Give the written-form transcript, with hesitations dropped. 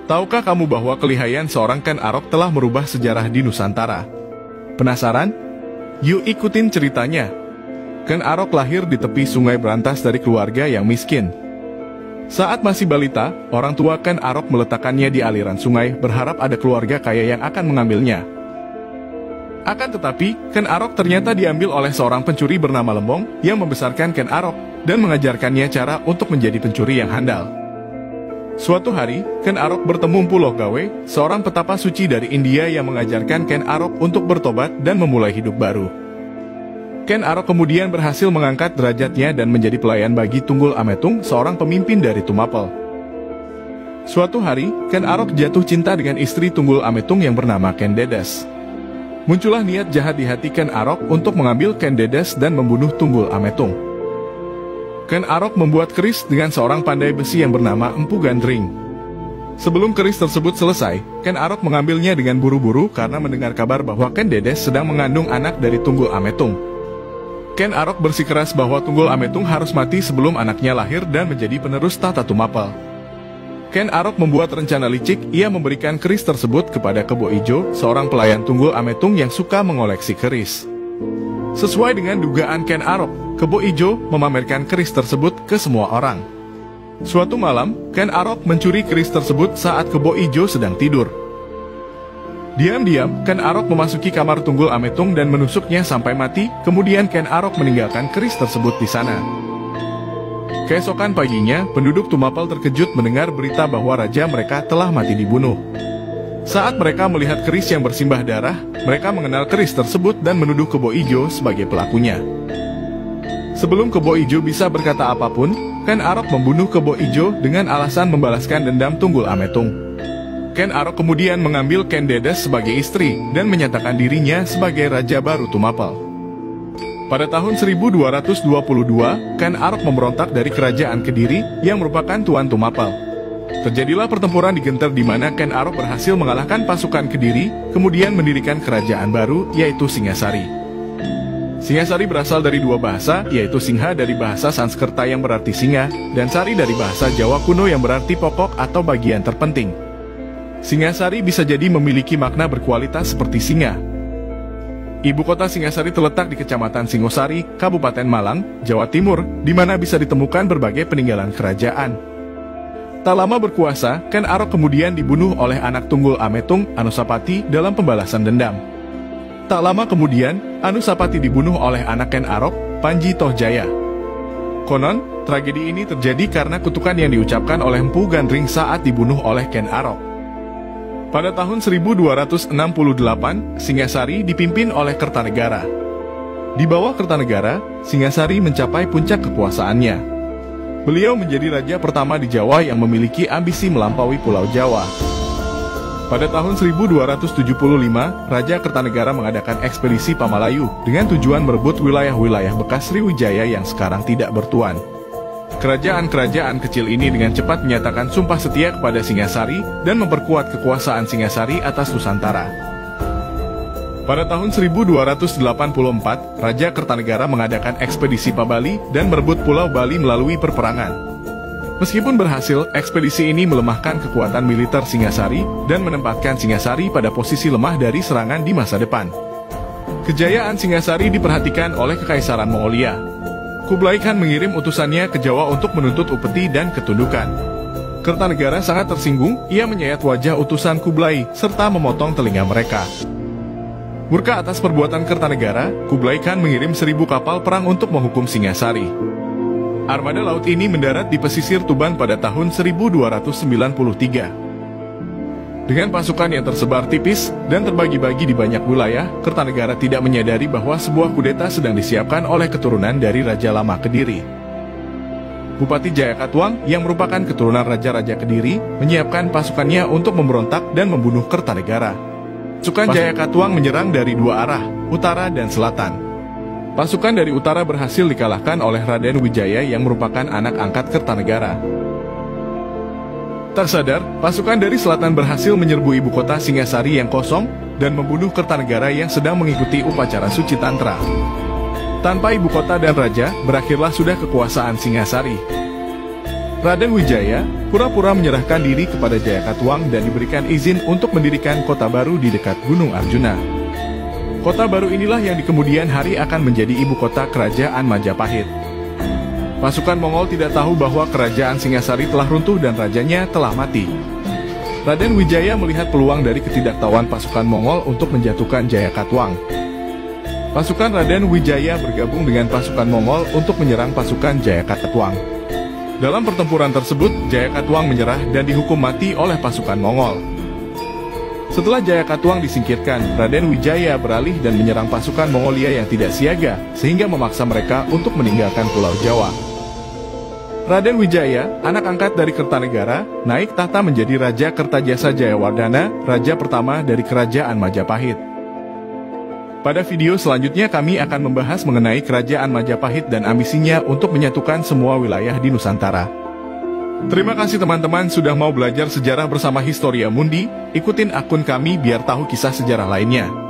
Tahukah kamu bahwa kelihayan seorang Ken Arok telah merubah sejarah di Nusantara? Penasaran? Yuk ikutin ceritanya. Ken Arok lahir di tepi sungai berantas dari keluarga yang miskin. Saat masih balita, orang tua Ken Arok meletakkannya di aliran sungai berharap ada keluarga kaya yang akan mengambilnya. Akan tetapi, Ken Arok ternyata diambil oleh seorang pencuri bernama Lembong yang membesarkan Ken Arok dan mengajarkannya cara untuk menjadi pencuri yang handal. Suatu hari, Ken Arok bertemu Mpu Lokgawe, seorang petapa suci dari India yang mengajarkan Ken Arok untuk bertobat dan memulai hidup baru. Ken Arok kemudian berhasil mengangkat derajatnya dan menjadi pelayan bagi Tunggul Ametung, seorang pemimpin dari Tumapel. Suatu hari, Ken Arok jatuh cinta dengan istri Tunggul Ametung yang bernama Ken Dedes. Muncullah niat jahat di hati Ken Arok untuk mengambil Ken Dedes dan membunuh Tunggul Ametung. Ken Arok membuat keris dengan seorang pandai besi yang bernama Empu Gandring. Sebelum keris tersebut selesai, Ken Arok mengambilnya dengan buru-buru karena mendengar kabar bahwa Ken Dedes sedang mengandung anak dari Tunggul Ametung. Ken Arok bersikeras bahwa Tunggul Ametung harus mati sebelum anaknya lahir dan menjadi penerus tahta Tumapel. Ken Arok membuat rencana licik, ia memberikan keris tersebut kepada Kebo Ijo, seorang pelayan Tunggul Ametung yang suka mengoleksi keris. Sesuai dengan dugaan Ken Arok, Kebo Ijo memamerkan keris tersebut ke semua orang. Suatu malam, Ken Arok mencuri keris tersebut saat Kebo Ijo sedang tidur. Diam-diam, Ken Arok memasuki kamar Tunggul Ametung dan menusuknya sampai mati, kemudian Ken Arok meninggalkan keris tersebut di sana. Keesokan paginya, penduduk Tumapel terkejut mendengar berita bahwa raja mereka telah mati dibunuh. Saat mereka melihat keris yang bersimbah darah, mereka mengenal keris tersebut dan menuduh Kebo Ijo sebagai pelakunya. Sebelum Kebo Ijo bisa berkata apapun, Ken Arok membunuh Kebo Ijo dengan alasan membalaskan dendam Tunggul Ametung. Ken Arok kemudian mengambil Ken Dedes sebagai istri dan menyatakan dirinya sebagai raja baru Tumapel. Pada tahun 1222, Ken Arok memberontak dari kerajaan Kediri yang merupakan tuan Tumapel. Terjadilah pertempuran di Genter di mana Ken Arok berhasil mengalahkan pasukan Kediri, kemudian mendirikan kerajaan baru yaitu Singasari. Singasari berasal dari dua bahasa, yaitu Singha dari bahasa Sanskerta yang berarti singa, dan Sari dari bahasa Jawa kuno yang berarti pokok atau bagian terpenting. Singasari bisa jadi memiliki makna berkualitas seperti singa. Ibu kota Singasari terletak di Kecamatan Singosari, Kabupaten Malang, Jawa Timur, di mana bisa ditemukan berbagai peninggalan kerajaan. Tak lama berkuasa, Ken Arok kemudian dibunuh oleh anak Tunggul Ametung, Anusapati, dalam pembalasan dendam. Tak lama kemudian, Anusapati dibunuh oleh anak Ken Arok, Panji Tohjaya. Konon, tragedi ini terjadi karena kutukan yang diucapkan oleh Empu Gandring saat dibunuh oleh Ken Arok. Pada tahun 1268, Singasari dipimpin oleh Kertanegara. Di bawah Kertanegara, Singasari mencapai puncak kekuasaannya. Beliau menjadi raja pertama di Jawa yang memiliki ambisi melampaui Pulau Jawa. Pada tahun 1275, Raja Kertanegara mengadakan ekspedisi Pamalayu dengan tujuan merebut wilayah-wilayah bekas Sriwijaya yang sekarang tidak bertuan. Kerajaan-kerajaan kecil ini dengan cepat menyatakan sumpah setia kepada Singasari dan memperkuat kekuasaan Singasari atas Nusantara. Pada tahun 1284, Raja Kertanegara mengadakan ekspedisi Pabali dan merebut Pulau Bali melalui perperangan. Meskipun berhasil, ekspedisi ini melemahkan kekuatan militer Singasari dan menempatkan Singasari pada posisi lemah dari serangan di masa depan. Kejayaan Singasari diperhatikan oleh Kekaisaran Mongolia. Kublai Khan mengirim utusannya ke Jawa untuk menuntut upeti dan ketundukan. Kertanegara sangat tersinggung, ia menyayat wajah utusan Kublai serta memotong telinga mereka. Murka atas perbuatan Kertanegara, Kublai Khan mengirim 1000 kapal perang untuk menghukum Singasari. Armada laut ini mendarat di pesisir Tuban pada tahun 1293. Dengan pasukan yang tersebar tipis dan terbagi-bagi di banyak wilayah, Kertanegara tidak menyadari bahwa sebuah kudeta sedang disiapkan oleh keturunan dari Raja Lama Kediri. Bupati Jayakatwang, yang merupakan keturunan Raja-Raja Kediri, menyiapkan pasukannya untuk memberontak dan membunuh Kertanegara. Pasukan Jayakatwang menyerang dari dua arah, utara dan selatan. Pasukan dari utara berhasil dikalahkan oleh Raden Wijaya yang merupakan anak angkat Kertanegara. Tak sadar, pasukan dari selatan berhasil menyerbu ibu kota Singasari yang kosong dan membunuh Kertanegara yang sedang mengikuti upacara suci tantra. Tanpa ibu kota dan raja, berakhirlah sudah kekuasaan Singasari. Raden Wijaya pura-pura menyerahkan diri kepada Jayakatwang dan diberikan izin untuk mendirikan kota baru di dekat Gunung Arjuna. Kota baru inilah yang di kemudian hari akan menjadi ibu kota kerajaan Majapahit. Pasukan Mongol tidak tahu bahwa kerajaan Singasari telah runtuh dan rajanya telah mati. Raden Wijaya melihat peluang dari ketidaktahuan pasukan Mongol untuk menjatuhkan Jayakatwang. Pasukan Raden Wijaya bergabung dengan pasukan Mongol untuk menyerang pasukan Jayakatwang. Dalam pertempuran tersebut, Jayakatwang menyerah dan dihukum mati oleh pasukan Mongol. Setelah Jayakatwang disingkirkan, Raden Wijaya beralih dan menyerang pasukan Mongolia yang tidak siaga, sehingga memaksa mereka untuk meninggalkan Pulau Jawa. Raden Wijaya, anak angkat dari Kertanegara, naik tahta menjadi Raja Kertajasa Jayawardhana, raja pertama dari Kerajaan Majapahit. Pada video selanjutnya kami akan membahas mengenai Kerajaan Majapahit dan ambisinya untuk menyatukan semua wilayah di Nusantara. Terima kasih teman-teman sudah mau belajar sejarah bersama Historia Mundi. Ikutin akun kami biar tahu kisah sejarah lainnya.